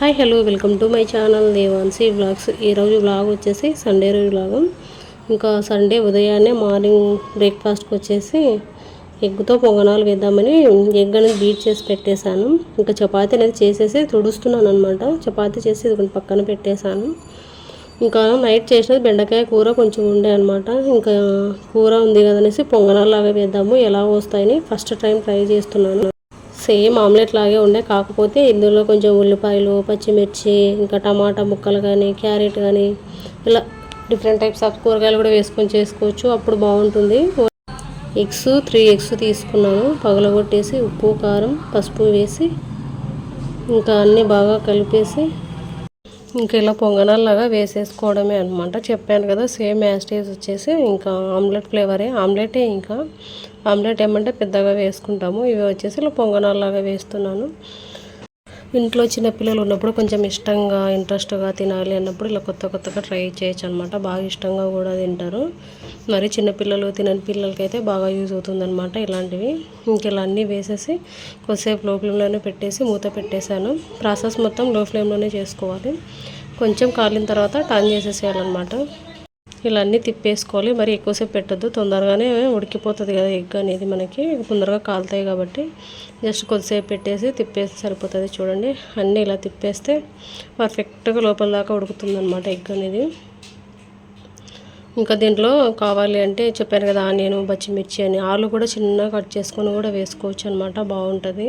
Hi hello welcome to my channel Devansi vlogs. ఈరోజు vlog వచ్చేసి Sunday రోజు వ్లాగ్. ఇంకా సండే ఉదయాన్నే మార్నింగ్ బ్రేక్ఫాస్ట్కి వచ్చేసి ఎగ్గుతో పొంగనాలు వేద్దామని ఎగ్ అనేది బీట్ చేసి పెట్టేశాను. ఇంకా చపాతీ అనేది చేసేసి తుడుస్తున్నాను అనమాట. చపాతీ చేసి ఇది పక్కన పెట్టేశాను. ఇంకా నైట్ చేసినది బెండకాయ కూర కొంచెం ఉండే అనమాట. ఇంకా కూర ఉంది కదనేసి పొంగనాలు లాగా వేద్దాము ఎలా వస్తాయని ఫస్ట్ టైం ట్రై చేస్తున్నాను. సేమ్ ఆమ్లెట్ లాగే ఉండే, కాకపోతే ఇందులో కొంచెం ఉల్లిపాయలు, పచ్చిమిర్చి, ఇంకా టమాటా ముక్కలు కానీ, క్యారెట్ కానీ ఇలా డిఫరెంట్ టైప్స్ ఆఫ్ కూరగాయలు కూడా వేసుకొని చేసుకోవచ్చు. అప్పుడు బాగుంటుంది. 3 ఎగ్స్ తీసుకున్నాను. పగలగొట్టేసి ఉప్పు, కారం, పసుపు వేసి ఇంకా అన్నీ బాగా కలిపేసి ఇంకా ఇలా పొంగనాల్లాగా వేసేసుకోవడమే అనమాట. చెప్పాను కదా సేమ్ యాస్టేజ్ వచ్చేసి ఇంకా ఆమ్లెట్ ఫ్లేవరే. ఆమ్లెటే ఇంకా ఆమ్లెట్ ఏమంటే పెద్దగా వేసుకుంటాము. ఇవి వచ్చేసి ఇలా పొంగనాల్లాగా వేస్తున్నాను. ఇంట్లో చిన్నపిల్లలు ఉన్నప్పుడు కొంచెం ఇష్టంగా ఇంట్రెస్ట్గా తినాలి అన్నప్పుడు ఇలా కొత్తగా ట్రై చేయొచ్చు అనమాట. బాగా ఇష్టంగా కూడా తింటారు. మరి చిన్నపిల్లలు తినని పిల్లలకైతే బాగా యూజ్ అవుతుందన్నమాట ఇలాంటివి. ఇంక ఇలా అన్నీ వేసేసి కొద్దిసేపు లో ఫ్లేమ్లోనే పెట్టేసి మూత పెట్టేశాను. ప్రాసెస్ మొత్తం లో ఫ్లేమ్లోనే చేసుకోవాలి. కొంచెం కాలిన తర్వాత టర్న్ చేసేసేయాలన్నమాట. ఇలా అన్నీ తిప్పేసుకోవాలి. మరి ఎక్కువసేపు పెట్టద్దు, తొందరగానే ఉడికిపోతుంది కదా ఎగ్ అనేది, మనకి తొందరగా కాలుతాయి కాబట్టి జస్ట్ కొద్దిసేపు పెట్టేసి తిప్పేసి సరిపోతుంది. చూడండి అన్నీ ఇలా తిప్పేస్తే పర్ఫెక్ట్గా లోపల దాకా ఉడుకుతుంది అనమాట ఎగ్ అనేది. ఇంకా దీంట్లో కావాలి అంటే చెప్పాను కదా ఆనియన్, పచ్చిమిర్చి అని, ఆలు కూడా చిన్నగా కట్ చేసుకొని కూడా వేసుకోవచ్చు అనమాట, బాగుంటుంది.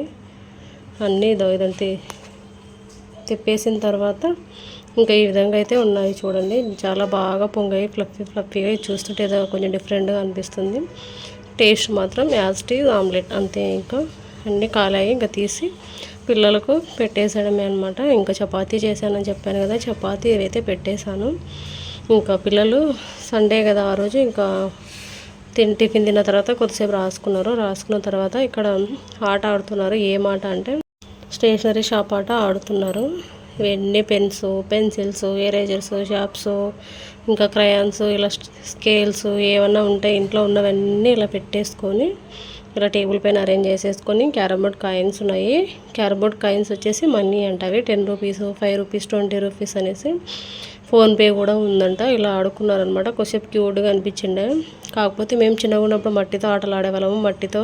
అన్నీ ఇదంతా తిప్పేసిన తర్వాత ఇంకా ఈ విధంగా అయితే ఉన్నాయి చూడండి. చాలా బాగా పొంగాయి, ఫ్లఫీగా. చూస్తుంటే ఏదో కొంచెం డిఫరెంట్గా అనిపిస్తుంది. టేస్ట్ మాత్రం యాజ్ ఇట్ ఈజ్ ఆమ్లెట్ అంతే. ఇంకా అన్నీ కాలాయి. ఇంకా తీసి పిల్లలకు పెట్టేసాడమే అనమాట. ఇంకా చపాతీ చేశానని చెప్పాను కదా, చపాతీ ఏవైతే పెట్టేశాను. ఇంకా పిల్లలు సండే కదా ఆ రోజు ఇంకా టిఫిన్ తిన్న తర్వాత కొద్దిసేపు రాసుకున్న తర్వాత ఇక్కడ ఆట ఆడుతున్నారు. ఏం ఆట అంటే స్టేషనరీ షాప్ ఆట ఆడుతున్నారు. ఇవన్నీ పెన్స్, పెన్సిల్స్, ఎరేజర్స్, షార్ప్స్, ఇంకా క్రయాన్స్, ఇలా స్కేల్స్ ఏమన్నా ఉంటాయి ఇంట్లో ఉన్నవన్నీ ఇలా పెట్టేసుకొని ఇలా టేబుల్ పైన అరేంజ్ చేసేసుకొని క్యారమ్ బోర్డ్ కాయిన్స్ ఉన్నాయి. క్యారమ్ బోర్డ్ కాయిన్స్ వచ్చేసి మనీ అంట. అవి 10 రూపీస్, 5 రూపీస్, 20 రూపీస్ అనేసి. ఫోన్పే కూడా ఉందంట. ఇలా ఆడుకున్నారనమాట. కొద్దిసేపు క్యూట్గా అనిపించిండే. కాకపోతే మేము చిన్నగా ఉన్నప్పుడు మట్టితో ఆటలు ఆడేవాళ్ళము. మట్టితో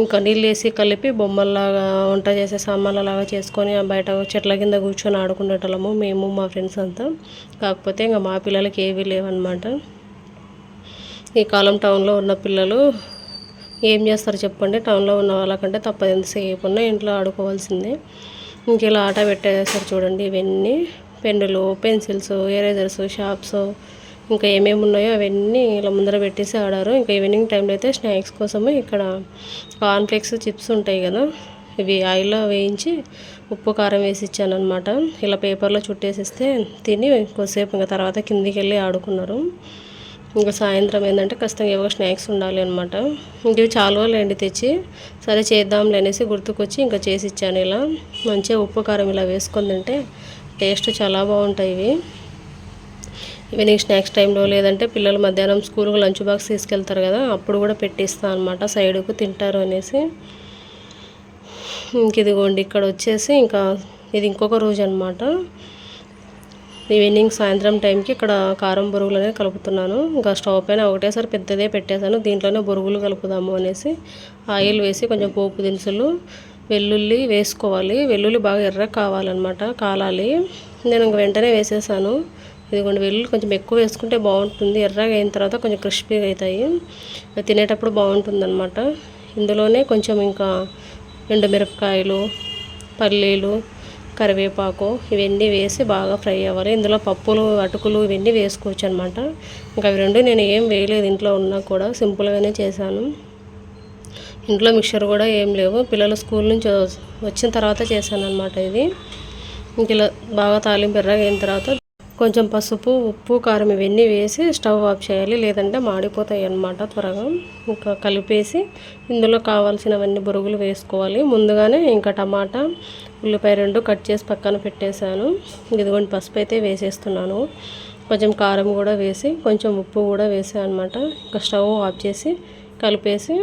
ఇంకా నీళ్ళు వేసి కలిపి బొమ్మల్లాగా వంట చేసే సామాన్లలాగా చేసుకొని బయట చెట్ల కింద కూర్చొని ఆడుకునేటోళ్ళము మేము, మా ఫ్రెండ్స్ అంతా. కాకపోతే ఇంకా మా పిల్లలకి ఏవీ లేవన్నమాట. ఈ కాలం టౌన్లో ఉన్న పిల్లలు ఏం చేస్తారు చెప్పండి. టౌన్లో ఉన్న వాళ్ళకంటే తప్పదు, ఎంతసేపు ఉన్నా ఇంట్లో ఆడుకోవాల్సిందే. ఇంక ఇలా ఆట పెట్టేస్తారు చూడండి. ఇవన్నీ పెన్నులు, పెన్సిల్స్, ఎరేజర్స్, షార్ప్స్ ఇంకా ఏమేమి ఉన్నాయో అవన్నీ ఇలా ముందర పెట్టేసి ఆడారు. ఇంకా ఈవినింగ్ టైంలో అయితే స్నాక్స్ కోసము ఇక్కడ కార్న్ఫ్లేక్స్ చిప్స్ ఉంటాయి కదా, ఇవి ఆయిల్లో వేయించి ఉప్పు కారం వేసి ఇచ్చాను అనమాట. ఇలా పేపర్లో చుట్టేసిస్తే తిని కొద్దిసేపు ఇంకా తర్వాత కిందికి వెళ్ళి ఆడుకున్నారు. ఇంకా సాయంత్రం ఏంటంటే ఖచ్చితంగా ఏవో స్నాక్స్ ఉండాలి అనమాట. ఇంక చాలా రోజులు తెచ్చి సరే చేద్దాంలే అనేసి గుర్తుకొచ్చి ఇంకా చేసి ఇచ్చాను. ఇలా మంచిగా ఉప్పు కారం ఇలా వేసుకొని తింటే టేస్ట్ చాలా బాగుంటాయి ఇవి. ఈవినింగ్ స్నాక్స్ టైంలో లేదంటే పిల్లలు మధ్యాహ్నం స్కూల్కి లంచ్ బాక్స్ తీసుకెళ్తారు కదా, అప్పుడు కూడా పెట్టిస్తాను అనమాట, సైడ్కు తింటారు అనేసి. ఇంక ఇదిగోండి ఇక్కడ వచ్చేసి ఇంకా ఇది ఇంకొక రోజు అనమాట. ఈవినింగ్ సాయంత్రం టైంకి ఇక్కడ కారం బొరుగులు అనేది కలుపుతున్నాను. ఇంకా స్టవ్ పైన ఒకటేసారి పెద్దదే పెట్టేశాను. దీంట్లోనే బొరుగులు కలుపుదాము అనేసి ఆయిల్ వేసి కొంచెం పోపు దినుసులు, వెల్లుల్లి వేసుకోవాలి. వెల్లుల్లి బాగా ఎర్ర కావాలన్నమాట, కాలాలి. నేను ఇంక వెంటనే వేసేసాను. ఇదిగోండి వెల్లుల్లి కొంచెం ఎక్కువ వేసుకుంటే బాగుంటుంది. ఎర్రగా అయిన తర్వాత కొంచెం క్రిస్పీగా అవుతాయి, తినేటప్పుడు బాగుంటుంది అనమాట. ఇందులోనే కొంచెం ఇంకా ఎండుమిరపకాయలు, పల్లీలు, కరివేపాకు ఇవన్నీ వేసి బాగా ఫ్రై అవ్వాలి. ఇందులో పప్పులు, అటుకులు ఇవన్నీ వేసుకోవచ్చు అనమాట. ఇంకా అవి రెండు నేను ఏం వేయలేదు, ఇంట్లో ఉన్నా కూడా సింపుల్గానే చేశాను. ఇంట్లో మిక్చర్ కూడా ఏం లేవు, పిల్లలు స్కూల్ నుంచి వచ్చిన తర్వాత చేశాను అనమాట ఇది. ఇంక ఇలా బాగా తాలింపు ఎర్రగా అయిన తర్వాత కొంచెం పసుపు, ఉప్పు, కారం ఇవన్నీ వేసి స్టవ్ ఆఫ్ చేయాలి, లేదంటే మాడిపోతాయి అన్నమాట త్వరగా. ఇంకా కలిపేసి ఇందులో కావాల్సినవన్నీ బొరుగులు వేసుకోవాలి. ముందుగానే ఇంకా టమాటా, ఉల్లిపాయ 2 కట్ చేసి పక్కన పెట్టేశాను. ఇదిగోండి పసుపు అయితే వేసేస్తున్నాను. కొంచెం కారం కూడా వేసి కొంచెం ఉప్పు కూడా వేసాను అనమాట. ఇంకా స్టవ్ ఆఫ్ చేసి కలిపేసి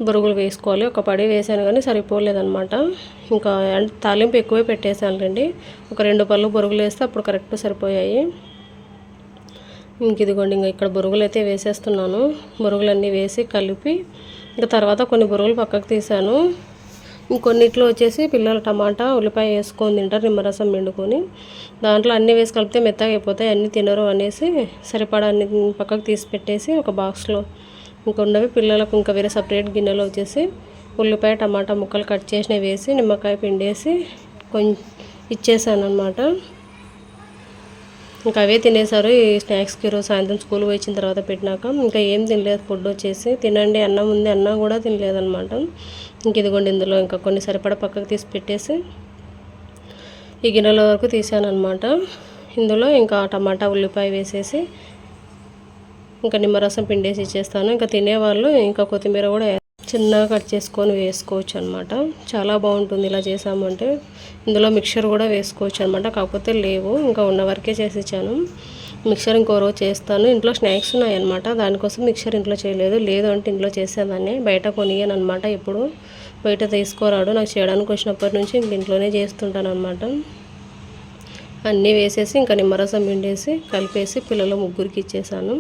బొరుగులు వేసుకోవాలి. ఒక పడి వేసాను కానీ సరిపోలేదన్నమాట. ఇంకా తాలింపు ఎక్కువే పెట్టేసానులేండి. ఒక 2 పళ్ళు బొరుగులు వేస్తే అప్పుడు కరెక్ట్ సరిపోయాయి. ఇంక ఇదిగోండి ఇంకా ఇక్కడ బొరుగులు అయితే వేసేస్తున్నాను. బొరుగులన్నీ వేసి కలిపి ఇంకా తర్వాత కొన్ని బొరుగులు పక్కకు తీసాను. ఇంకొన్నిట్లో వచ్చేసి పిల్లలు టమాటా ఉల్లిపాయ వేసుకొని తింటారు, నిమ్మరసం పిండుకొని. దాంట్లో అన్నీ వేసి కలిపితే మెత్తగా అయిపోతాయి, అన్నీ తినరు అనేసి సరిపడా అన్ని పక్కకు తీసి పెట్టేసి ఒక బాక్స్లో ఇంకొన్నవి పిల్లలకు ఇంకా వేరే సపరేట్ గిన్నెలో వచ్చేసి ఉల్లిపాయ టమాటా ముక్కలు కట్ చేసినవి వేసి నిమ్మకాయ పిండేసి కొంచెం ఇచ్చేసాను అనమాట. ఇంకా అవే తినేసారు. ఈ స్నాక్స్కి ఈరోజు సాయంత్రం స్కూల్ వచ్చిన తర్వాత పెట్టినాక ఇంకా ఏం తినలేదు. ఫుడ్ వచ్చేసి తినండి అన్నం ఉంది, అన్నం కూడా తినలేదన్నమాట. ఇంక ఇదిగోండి ఇందులో ఇంకా కొన్ని సరిపడా పక్కకు తీసి పెట్టేసి ఈ గిన్నెల వరకు తీసాను అనమాట. ఇందులో ఇంకా టమాటా ఉల్లిపాయ వేసేసి ఇంకా నిమ్మరసం పిండేసి ఇచ్చేస్తాను. ఇంకా తినేవాళ్ళు ఇంకా కొత్తిమీర కూడా చిన్నగా కట్ చేసుకొని వేసుకోవచ్చు అనమాట. చాలా బాగుంటుంది ఇలా చేసామంటే. ఇందులో మిక్చర్ కూడా వేసుకోవచ్చు అనమాట, కాకపోతే లేవు, ఇంకా ఉన్న వరకే చేసి ఇచ్చాను. మిక్చర్ ఇంకో రోజు చేస్తాను. ఇంట్లో స్నాక్స్ ఉన్నాయన్నమాట, దానికోసం మిక్చర్ ఇంట్లో చేయలేదు. లేదు అంటే ఇంట్లో చేసేదాన్ని, బయట కొనియను అనమాట. ఎప్పుడు బయట తీసుకోరాడు, నాకు చేయడానికి వచ్చినప్పటి నుంచి ఇంక ఇంట్లోనే చేస్తుంటాను అనమాట. అన్నీ వేసేసి ఇంకా నిమ్మరసం పిండేసి కలిపేసి పిల్లలు ముగ్గురికి ఇచ్చేసాను.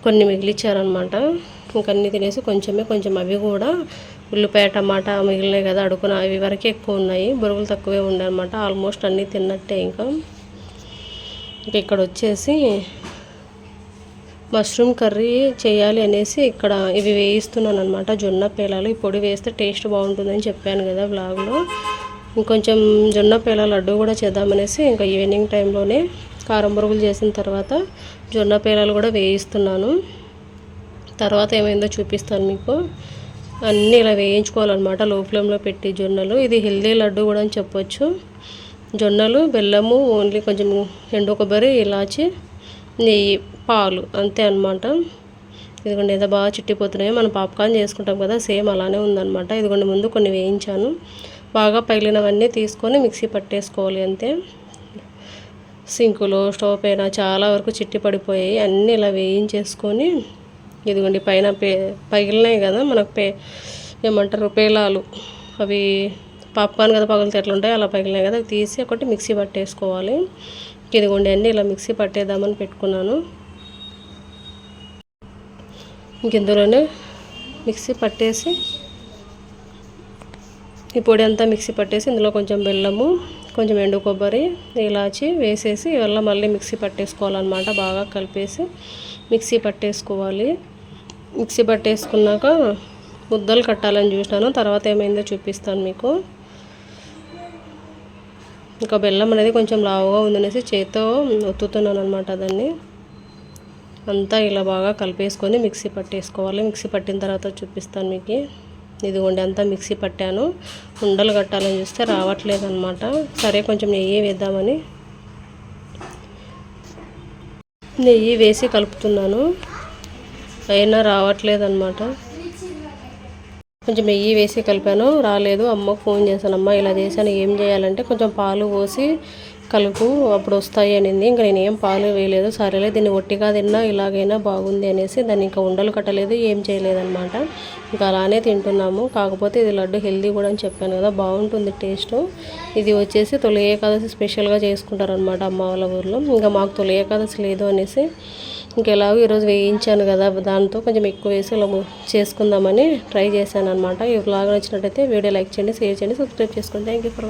కొన్ని మిగిలిచ్చారనమాట. ఇంక అన్నీ తినేసి కొంచెం అవి కూడా ఉల్లిపాయ టమాటా మిగిలినాయి కదా అడుగున, అవి వరకే ఎక్కువ ఉన్నాయి, బొరుగులు తక్కువే ఉన్నాయన్నమాట. ఆల్మోస్ట్ అన్నీ తిన్నట్టే. ఇంకా ఇక్కడ వచ్చేసి మష్రూమ్ కర్రీ చేయాలి అనేసి ఇక్కడ ఇవి వేయిస్తున్నాను అనమాట. జొన్న పేలాలు ఈ పొడి వేస్తే టేస్ట్ బాగుంటుందని చెప్పాను కదా బ్లాగ్లో. ఇంకొంచెం జొన్న పేలాల లడ్డు కూడా చేద్దామనేసి ఇంకా ఈవినింగ్ టైంలోనే కారం బొరుగులు చేసిన తర్వాత జొన్న పేలాలు కూడా వేయిస్తున్నాను. తర్వాత ఏమైందో చూపిస్తాను మీకు. అన్నీ ఇలా వేయించుకోవాలన్నమాట లో ఫ్లేమ్లో పెట్టి జొన్నలు. ఇది హెల్దీ లడ్డు కూడా అని చెప్పొచ్చు. జొన్నలు, బెల్లము, ఓన్లీ కొంచెం ఎండు కొబ్బరి, ఇలాచి, నెయ్యి, పాలు, అంతే అనమాట. ఇదిగోండి ఏదో బాగా చిట్టిపోతున్నాయి. మనం పాప్కార్న్ చేసుకుంటాం కదా, సేమ్ అలానే ఉందన్నమాట. ఇదిగోండి ముందు కొన్ని వేయించాను. బాగా పగిలినవన్నీ తీసుకొని మిక్సీ పట్టేసుకోవాలి అంతే. సింకులో స్టవ్ పైన చాలా వరకు చిట్టి పడిపోయాయి. అన్నీ ఇలా వేయించేసుకొని ఇదిగోండి పైన పగిలినాయి కదా మనకు ఏమంటారు పేలాలు, అవి పాప్కార్న్ కదా పగిలితే ఎట్లా ఉంటాయి అలా పగిలినాయి కదా, అవి తీసి ఒకటి మిక్సీ పట్టేసుకోవాలి. ఇదిగోండి అన్నీ ఇలా మిక్సీ పట్టేద్దామని పెట్టుకున్నాను. ఇందులోనే మిక్సీ పట్టేసి ఈ పొడి అంతా మిక్సీ పట్టేసి ఇందులో కొంచెం బెల్లము, కొంచెం ఎండు కొబ్బరి, ఇలాచి వేసేసి ఇవల్ల మళ్ళీ మిక్సీ పట్టేసుకోవాలన్నమాట. బాగా కలిపేసి మిక్సీ పట్టేసుకోవాలి. మిక్సీ పట్టేసుకున్నాక ముద్దలు కట్టాలని చూసినాను, తర్వాత ఏమైందో చూపిస్తాను మీకు. ఇంకా బెల్లం అనేది కొంచెం లావుగా ఉందనేసి చేత్తో ఒత్తుతున్నాను అనమాట. దాన్ని అంతా ఇలా బాగా కలిపేసుకొని మిక్సీ పట్టేసుకోవాలి. మిక్సీ పట్టిన తర్వాత చూపిస్తాను మీకు. ఇదిగోండి అంతా మిక్సీ పట్టాను. ఉండలు కట్టాలని చూస్తే రావట్లేదు అనమాట. సరే కొంచెం నెయ్యి వేద్దామని నెయ్యి వేసి కలుపుతున్నాను, అయినా రావట్లేదు అనమాట. కొంచెం నెయ్యి వేసి కలిపాను, రాలేదు. అమ్మకు ఫోన్ చేశాను, అమ్మ ఇలా చేశాను ఏం చేయాలంటే కొంచెం పాలు పోసి కలుపు అప్పుడు వస్తాయి అనింది. ఇంకా నేను ఏం పాలు వేయలేదు. సరేలే దీన్ని ఒట్టిగా తిన్నా ఇలాగైనా బాగుంది అనేసి దాన్ని ఇంకా ఉండలు కట్టలేదు, ఏం చేయలేదన్నమాట. ఇంకా అలానే తింటున్నాము. కాకపోతే ఇది లడ్డు హెల్దీ కూడా అని చెప్పాను కదా, బాగుంటుంది టేస్ట్. ఇది వచ్చేసి తొలి ఏకాదశి స్పెషల్గా చేసుకుంటారనమాట అమ్మ వాళ్ళ ఊర్లో. ఇంకా మాకు తొలి ఏకాదశి లేదు అనేసి ఇంకెలాగో ఈరోజు వేయించాను కదా, దాంతో కొంచెం ఎక్కువ వేసి ఇలా చేసుకుందామని ట్రై చేశాను అనమాట. ఈ వ్లాగ్ నచ్చినట్టయితే వీడియో లైక్ చేయండి, షేర్ చేయండి, సబ్స్క్రైబ్ చేసుకోండి. Thank you for